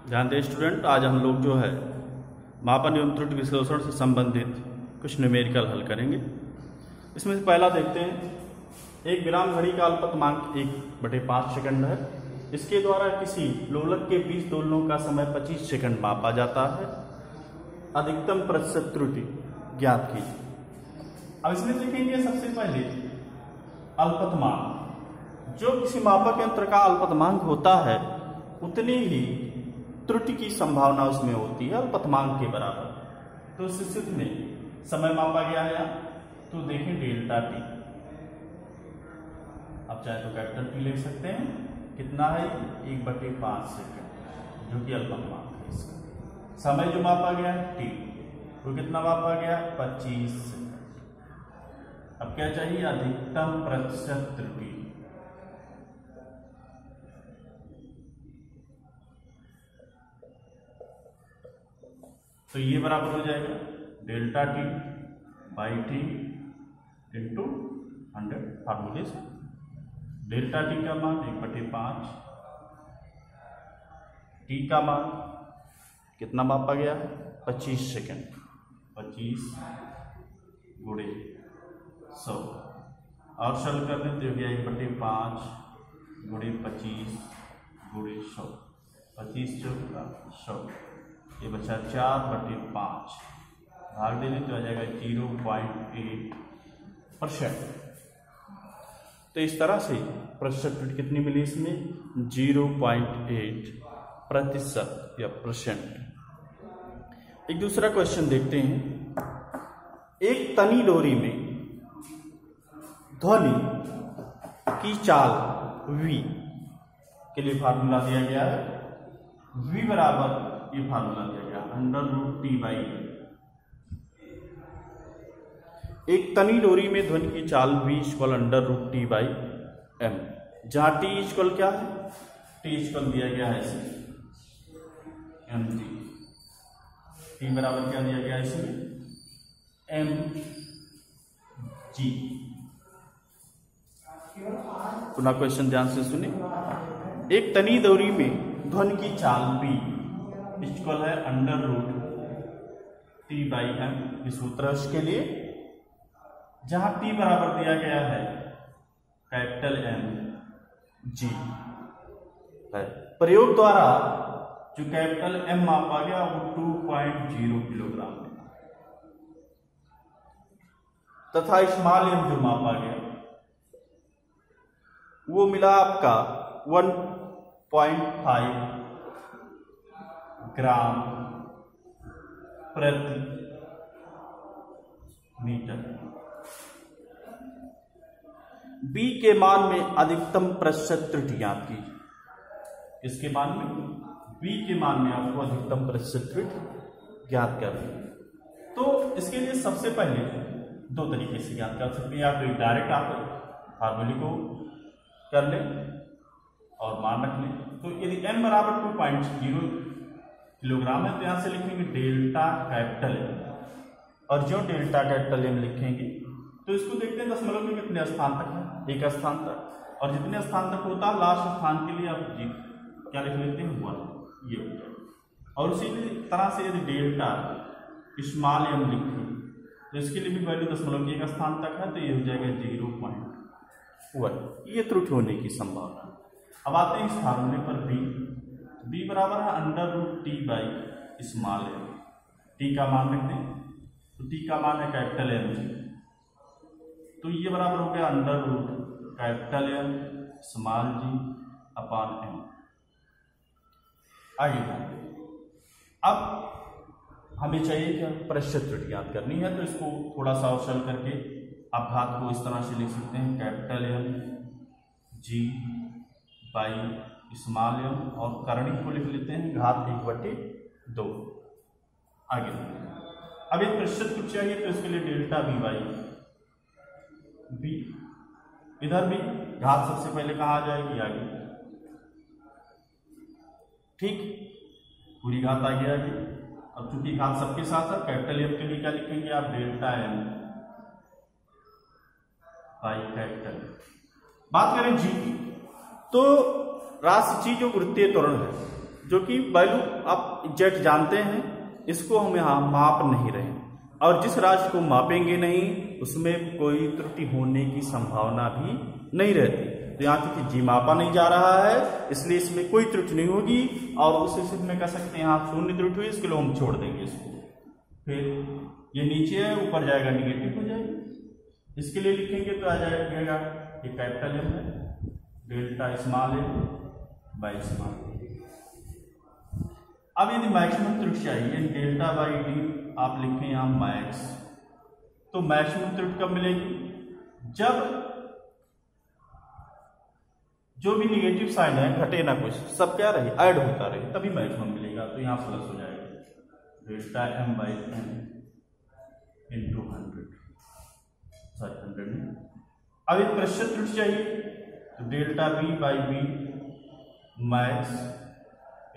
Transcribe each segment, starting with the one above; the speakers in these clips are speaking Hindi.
ध्यान दें स्टूडेंट, आज हम लोग जो है मापन एवं त्रुटि विश्लेषण से संबंधित कुछ न्यूमेरिकल हल करेंगे। इसमें से पहला देखते हैं, एक विराम घड़ी का अल्पतमांक 1/5 सेकंड है। इसके द्वारा किसी लोलक के 20 दोलनों का समय 25 सेकंड मापा जाता है। अधिकतम प्रतिशत त्रुटि ज्ञात कीजिए। अब इसमें देखेंगे सबसे पहले अल्पतमांक। जो किसी मापक यंत्र का अल्पतमांक होता है उतनी ही त्रुटि की संभावना उसमें होती है अल्पतमांक के बराबर। तो इस स्थिति में समय मापा गया है, तो देखें डेल्टा टी। अब चाहे तो कैपिटल टी ले सकते हैं, कितना है 1/5 सेकंड, जो कि अल्पतमांक है इसका। समय जो मापा गया है टी, वो कितना मापा गया 25 सेकंड। अब क्या चाहिए, अधिकतम प्रतिशत त्रुटि। तो ये बराबर हो जाएगा delta T by T into 100 फार्मूले से। डेल्टा टी का मान 1/5, टी का मान कितना मापा गया है 25 सेकंड। 25 गुणे 100 और सरल कर दें तो हो गया 1/5 गुणे 25 गुणे 100। 25 चौका 100, ये बचा 4/5, भाग देने तो आ जाएगा 0.8%। तो इस तरह से प्रतिशत त्रुटि कितनी मिली इसमें 0.8% या परसेंट। एक दूसरा क्वेश्चन देखते हैं। एक तनी डोरी में ध्वनि की चाल v के लिए फार्मूला दिया गया है। v बराबर ये फार्मूला दिया गया √t/m। एक तनी डोरी में ध्वनि की चाल v √t/m, जहां t इक्वल क्या है, t इक्वल दिया गया है इसे mg। t बराबर क्या दिया गया है इसमें mg। पुनः क्वेश्चन ध्यान से सुनिए। एक तनी डोरी में ध्वनि की चाल v इक्वल है √t/m, इस सूत्र के लिए जहां t बराबर दिया गया है कैपिटल M G है। प्रयोग द्वारा जो कैपिटल M मापा गया वो 2.0 किलोग्राम है, तथा स्मॉल m जो मापा गया वो मिला आपका 1.5 ग्राम प्रति मीटर। B के मान में अधिकतम प्रतिशत त्रुटि ज्ञात कीजिए। इसके मान में B के मान में आपको अधिकतम प्रतिशत त्रुटि ज्ञात करनी है। तो इसके लिए सबसे पहले दो तरीके से ज्ञात कर सकते हैं, या तो डायरेक्ट आप फार्मूले को कर लें और मान रख लें। तो यदि m बराबर 2.0 किलोग्राम है तो यहां से लिखेंगे डेल्टा कैपिटल M, और जो डेल्टा कैपिटल M लिखेंगे तो इसको देखते हैं दशमलव में कितने स्थान तक है, एक स्थान तक, और जितने स्थान तक होता है लास्ट स्थान के लिए आप क्या लिख लेते हैं 1, ये हो जाएगा। और उसी तरह से यदि डेल्टा स्मॉल m लिखें तो इसके लिए भी वैल्यू दशमलव के एक स्थान तक है, तो ये हो जाएगा 0.1। ये त्रुटि होने की संभावना। अब आते हैं इस फार्मूले पर b बराबर है √t/स्मॉल m। t का मान रख दें तो t का मान है कैपिटल M G, तो ये बराबर हो गया √capital M small g upon m। आगे अब हमें चाहिए क्या, प्रतिशत त्रुटि ज्ञात करनी है। तो इसको थोड़ा सा और सरल करके आप घात को इस तरह से लिख सकते हैं capital M G by small m, और करणिक को लिख लेते हैं घात 1/2। आगे अब एक प्रतिशत त्रुटि चाहिए तो इसके लिए डेल्टा b इधर भी घात सबसे पहले कहाँ आ जाएगी, आगे, ठीक, पूरी घात आ गया आगे। अब चूंकि घात सबके साथ है, कैपिटल M के लिए क्या लिखेंगे आप डेल्टा M बाई कैपिटल। बात करें G की, तो राशि G जो वृत्तीय त्वरण है जो कि वैल्यू आप एग्जैक्ट जानते हैं, इसको हम यहाँ माप नहीं रहे, और जिस राशि को मापेंगे नहीं उसमें कोई त्रुटि होने की संभावना भी नहीं रहती। तो यहाँ तक कि जी मापा नहीं जा रहा है, इसलिए इसमें कोई त्रुटि नहीं होगी, और उस स्थिति में कह सकते हैं यहाँ शून्य त्रुटि हुई, इसके लिए हम छोड़ देंगे इसको। फिर ये नीचे है, ऊपर जाएगा निगेटिव हो जाएगा। इसके लिए लिखेंगे तो आ जाएगा ये कैपिटल एम है, delta small M by small. अब यदि मैक्सिमम त्रुटि चाहिए, डेल्टा बाई डी आप लिखें यहाँ मैक्स, तो मैक्सिमम त्रुटि कब मिलेगी? जब जो भी निगेटिव साइन है घटे ना कुछ, सब क्या रहे ऐड होता रहे, तभी मैक्सिमम मिलेगा। तो यहाँ प्लस हो जाएगा delta M by N into 100 में। अब एक प्रतिशत त्रुटि चाहिए, तो delta B by B max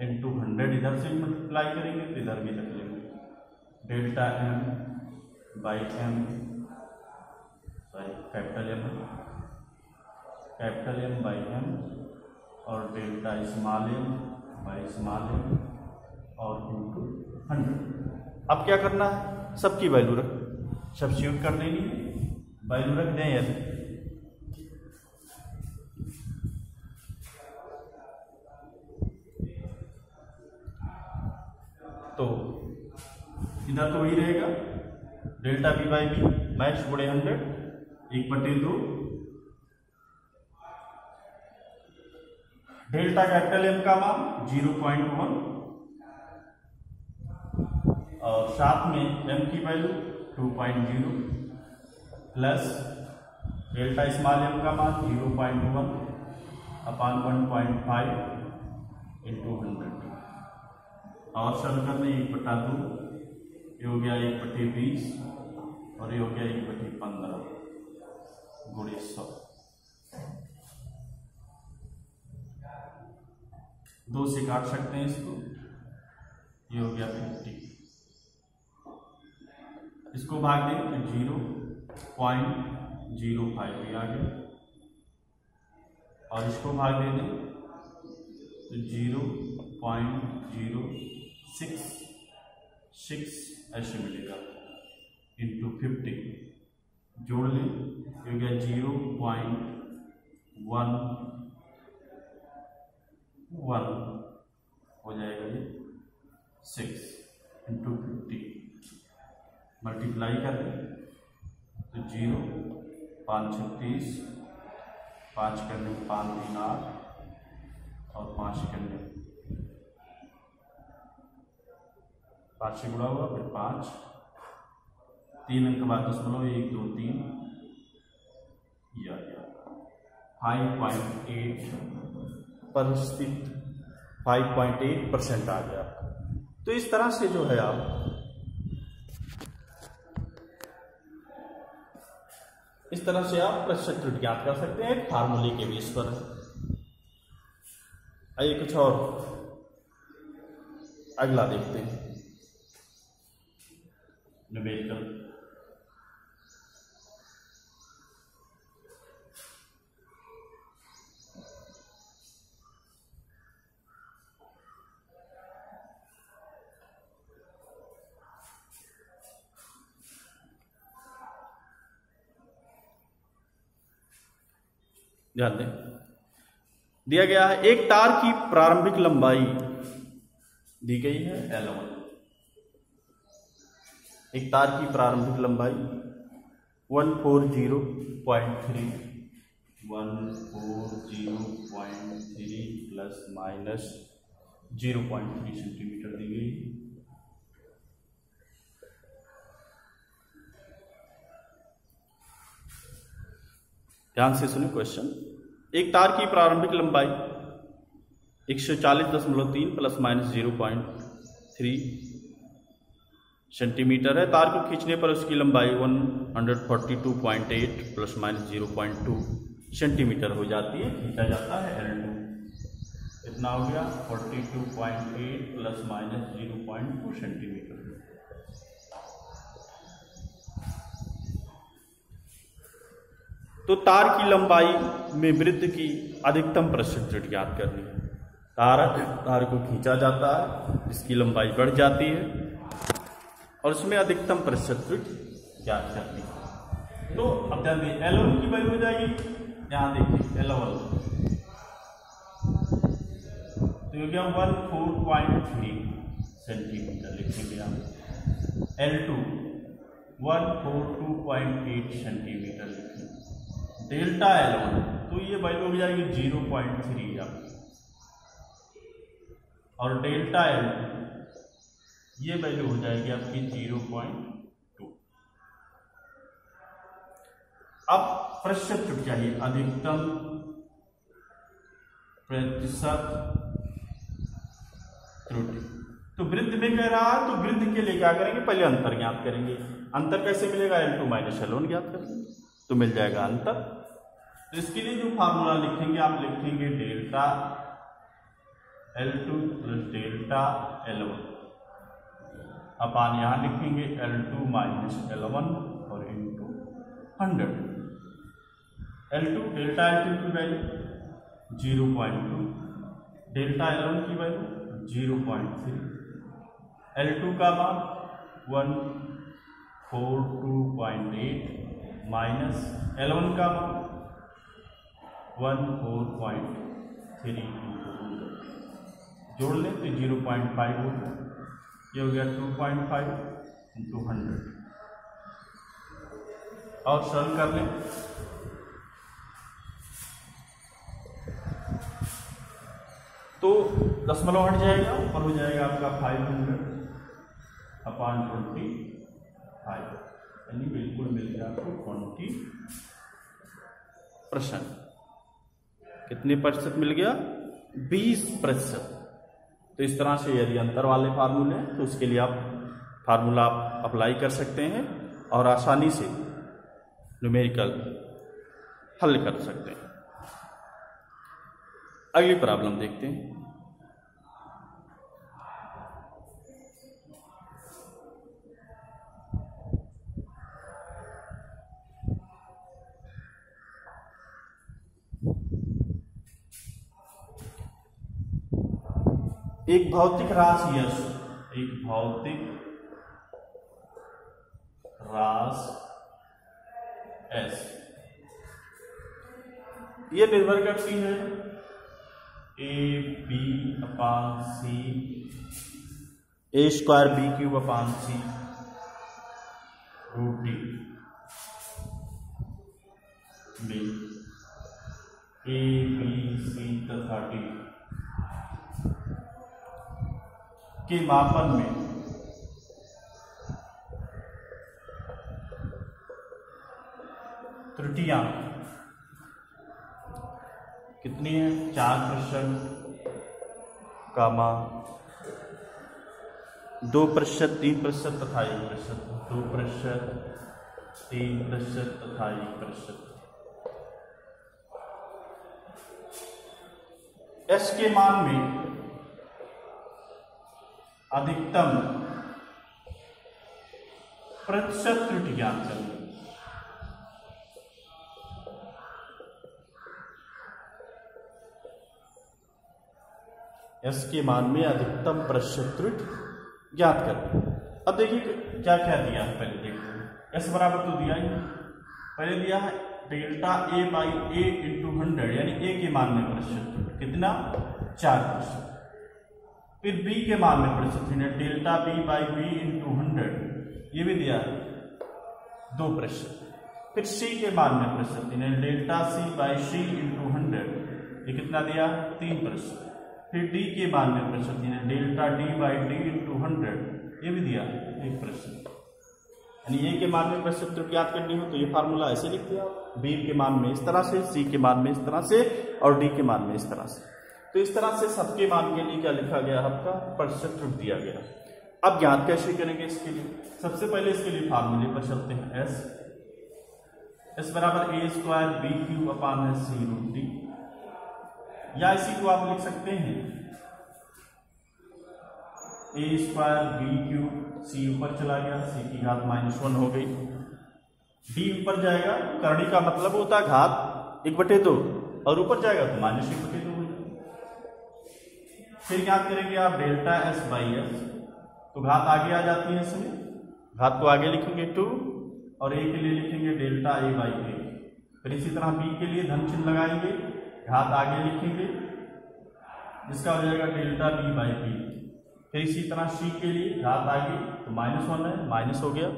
into 100, इधर से मल्टीप्लाई करेंगे तो इधर भी रख लेंगे, delta M by M capital M by M, और delta small M by small M और इंटू 100। अब क्या करना है, सबकी वैल्यू रख सब्स्टिट्यूट कर देनी है, वैल्यू रख दें यदि, तो इधर तो वही रहेगा, delta B by B max गुणे 100 1/2, डेल्टा कैपिटल एम का मान 0.1, और साथ में एम की value 2.0 plus delta small M का मान 0.1 अपान 1.5 इंटू 100, और सरल करने 1/2, ये हो गया 1/20, और ये हो गया 1/15 गुणे 100। 2 से काट सकते हैं इसको, ये हो गया 50, इसको भाग दें तो 0.05 भी आ गया, और इसको भाग दे दें तो 0.06 ऐसे मिलेगा इंटू 50, जोड़ लें तो हो गया 0.11 हो जाएगा, ये 6 इंटू 50 मल्टीप्लाई कर दें तो 0 5 36, 5 करने 5 3 8, और 5 करने 5 से गुणा हुआ, फिर 5 3 अंक के बाद 1 2 3 या 5.8% आ गया। तो इस तरह से जो है आप प्रतिशत त्रुटि ज्ञात कर सकते हैं फार्मूले के बेस पर। आइए कुछ और अगला देखते हैं, न्यूमेरिकल। ध्यान दें, दिया गया है एक तार की प्रारंभिक लंबाई दी गई है L1। एक तार की प्रारंभिक लंबाई 140.3 प्लस माइनस 0.3 सेंटीमीटर दी गई। ध्यान से सुनिए क्वेश्चन। एक तार की प्रारंभिक लंबाई 140.3 प्लस माइनस 0.3 सेंटीमीटर है। तार को खींचने पर उसकी लंबाई 142.8 प्लस माइनस 0.2 सेंटीमीटर हो जाती है, खींचा जाता है L2। इतना हो गया 42.8 प्लस माइनस 0.2 सेंटीमीटर। तो तार की लंबाई में वृत्त की अधिकतम प्रतिशत त्रुटि ज्ञात करनी है। तार को खींचा जाता है, इसकी लंबाई बढ़ जाती है और उसमें अधिकतम प्रतिशत त्रुटि ज्ञात करती है। तो अब ध्यान दें L1 की वैल्यू हो जाएगी, यहाँ देखिए L1 तो ये गया 14.3 सेंटीमीटर लिखेंगे आप। L2 142.8 सेंटीमीटर लिखेंगे। डेल्टा L1 तो ये वैल्यू हो जाएगी 0.3 आपकी, और डेल्टा L2 ये वैल्यू हो जाएगी आपकी 0.2। अब प्रतिशत त्रुटि चाहिए, अधिकतम प्रतिशत त्रुटि। तो वृत्त में कह रहा है, तो वृत्त के लिए क्या करेंगे, पहले अंतर ज्ञात करेंगे। अंतर कैसे मिलेगा, L2 माइनस L1 ज्ञात करेंगे तो मिल जाएगा अंतर। तो इसके लिए जो फार्मूला लिखेंगे आप लिखेंगे delta L2 plus delta L1 अपान यहां लिखेंगे L2 माइनस L1 और इंटू 100। L2 डेल्टा L2 की वैल्यू 0.2, डेल्टा L1 की वैल्यू 0.3, L2 का मान 142.8 माइनस L1 का मान 14.3 जोड़ लें तो 0.5 हो गया, ये हो गया 2.5 इंटू 100 और सरल कर लें तो दशमलव हट जाएगा, ऊपर हो जाएगा आपका 500 अपान 25, यानी बिल्कुल मिल गया आपको 20%। कितने प्रतिशत मिल गया, 20%। तो इस तरह से यदि अंतर वाले फार्मूले हैं तो उसके लिए आप फार्मूला आप अप्लाई कर सकते हैं और आसानी से न्यूमेरिकल हल कर सकते हैं। अगली प्रॉब्लम देखते हैं। एक भौतिक राशि यश, एक भौतिक राशि एस, ये निर्भर करती है A B upon C, A square B cube upon C root D में ए बी सी तथा डी के मापन में त्रुटियां कितनी है, 4%, कामा 2%, 3% तथा 1%, 2%, 3% तथा 1%। एस के मान में अधिकतम प्रतिशत त्रुटि ज्ञात करें। एस के मान में अधिकतम प्रतिशत त्रुटि ज्ञात करें। अब देखिए क्या क्या दिया है, पहले देखते हैं। एस बराबर तो दिया ही, पहले दिया है delta A by A into 100, यानी ए के मान में प्रतिशत त्रुटि कितना, 4%। फिर बी के मान में प्रतिशत delta B by B into 100, ये भी दिया है 2%। फिर सी के मान में प्रतिशत delta C by C into 100, ये कितना दिया, 3%। फिर डी के मान में प्रतिशत delta D by D into 100, ये भी दिया 1%। यानी ए के मान में प्रतिशत त्रुटि ज्ञात करनी हो तो ये फार्मूला ऐसे लिखते हैं आप, बी के मान में इस तरह से, सी के मान में इस तरह से और डी के मान में इस तरह से। तो इस तरह से सबके मान के लिए क्या लिखा गया, आपका प्रतिशत त्रुटि दिया गया। अब ज्ञात कैसे करेंगे इसके लिए, सबसे पहले इसके लिए फार्मूले पर चलते हैं। एस बराबर ए स्क्वायर बी क्यूब अपान है सी रूट डी, या इसी को आप लिख सकते हैं ए स्क्वायर बी क्यूब, सी ऊपर चला गया, सी की घात -1 हो गई, डी ऊपर जाएगा, करणी का मतलब होता है घात 1/2 और ऊपर जाएगा तो -1/2 हो जाएगा। फिर ज्ञात करेंगे आप डेल्टा एस बाई एस, तो घात आगे आ जाती है, इसमें घात को आगे लिखेंगे 2 और ए के लिए लिखेंगे डेल्टा ए बाई ए। फिर इसी तरह बी के लिए धन चिन्ह लगाएंगे, घात आगे लिखेंगे, जिसका हो जाएगा डेल्टा बी बाई बी। फिर इसी तरह सी के लिए घात आगे, तो -1 है, माइनस हो गया,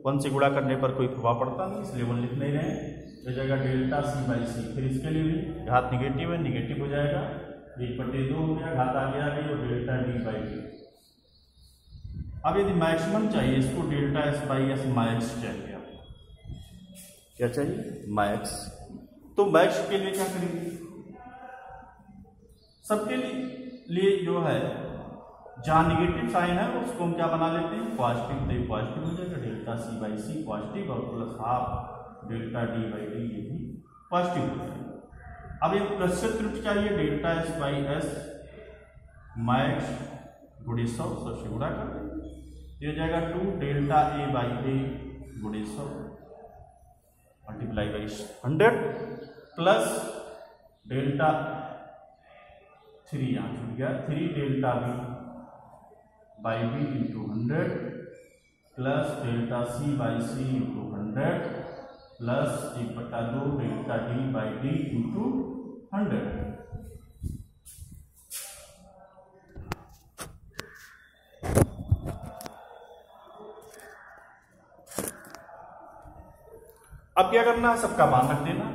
1 से गुणा करने पर कोई प्रभाव पड़ता नहीं, इसलिए 1 लिख नहीं रहे, हो जाएगा डेल्टा सी बाई सी। फिर इसके लिए भी घात निगेटिव है, निगेटिव हो जाएगा, 1/2 हो गया, घात आगे आ गई और डेल्टा डी बाई डी। अब यदि मैक्सिमम चाहिए, इसको delta S by S max चाहिए आपको, क्या चाहिए, मैक्स। तो मैक्स के लिए क्या करेंगे, सबके लिए जो है जहां निगेटिव साइन है उसको हम क्या बना लेते हैं, पॉजिटिव, तो ये पॉजिटिव हो जाएगा, delta C by C positive और plus half delta D by D, ये भी पॉजिटिव हो जाएगा। अब एक प्रतिशत त्रुटि चाहिए, delta S by S max गुणे 100 से गुणा कर देंगे, ये हो जाएगा 2 डेल्टा ए बाई ए गुणे 100 मल्टीप्लाई बाई 100 प्लस डेल्टा 3 यहाँ छूट गया, 3 delta B by B into 100 plus delta C by C into 100 plus 1/2 delta D by D into 100। अब क्या करना है, सबका मान रख देना,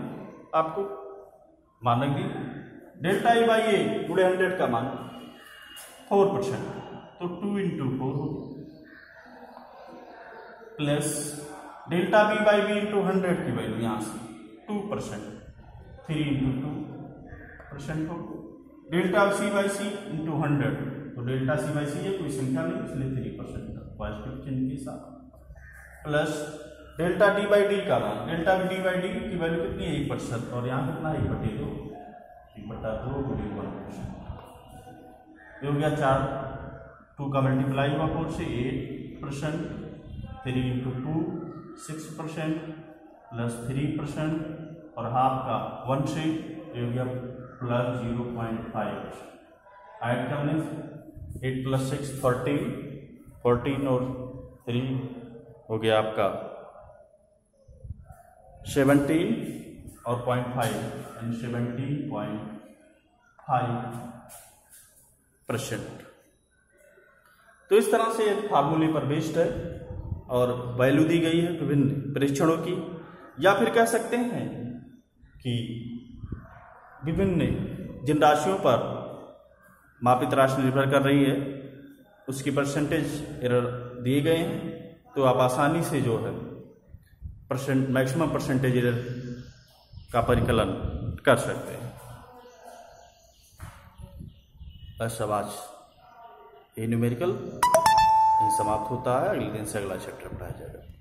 आपको मान रख दी, डेल्टा ए बाई ए गुणे 100 का मान 4%, तो 2 × 4 plus delta B by B into 100 की वैल्यू यहां से 2%, 3 × 2% हो, delta C by C into 100, तो डेल्टा सी बाई सी है कोई संख्या नहीं, इसलिए 3% पॉजिटिव चिन्ह के साथ, plus delta D by D का मान, डेल्टा डी बाई डी की वैल्यू कितनी है, 1%, और यहाँ कितना है, 1/2 गुणे 1%, ये हो गया 4, 2 का मल्टीप्लाई हुआ 4 से 8%, 3 × 2 6% प्लस 3% और हाफ का 1 से, ये हो गया प्लस 0.5%। ऐड करने से 8 + 6 14 और 3 हो गया आपका 17 और 0.5 यानी 17.5%। तो इस तरह से एक फार्मूले पर बेस्ड है और वैल्यू दी गई है विभिन्न परीक्षणों की, या फिर कह सकते हैं कि विभिन्न जिन राशियों पर मापित राशि निर्भर कर रही है उसकी परसेंटेज एरर दिए गए हैं, तो आप आसानी से जो है मैक्सिमम परसेंटेज एरर का परिकलन कर सकते हैं। बस अब आज ये न्यूमेरिकल समाप्त होता है, अगले दिन से अगला चैप्टर पढ़ाया जाएगा।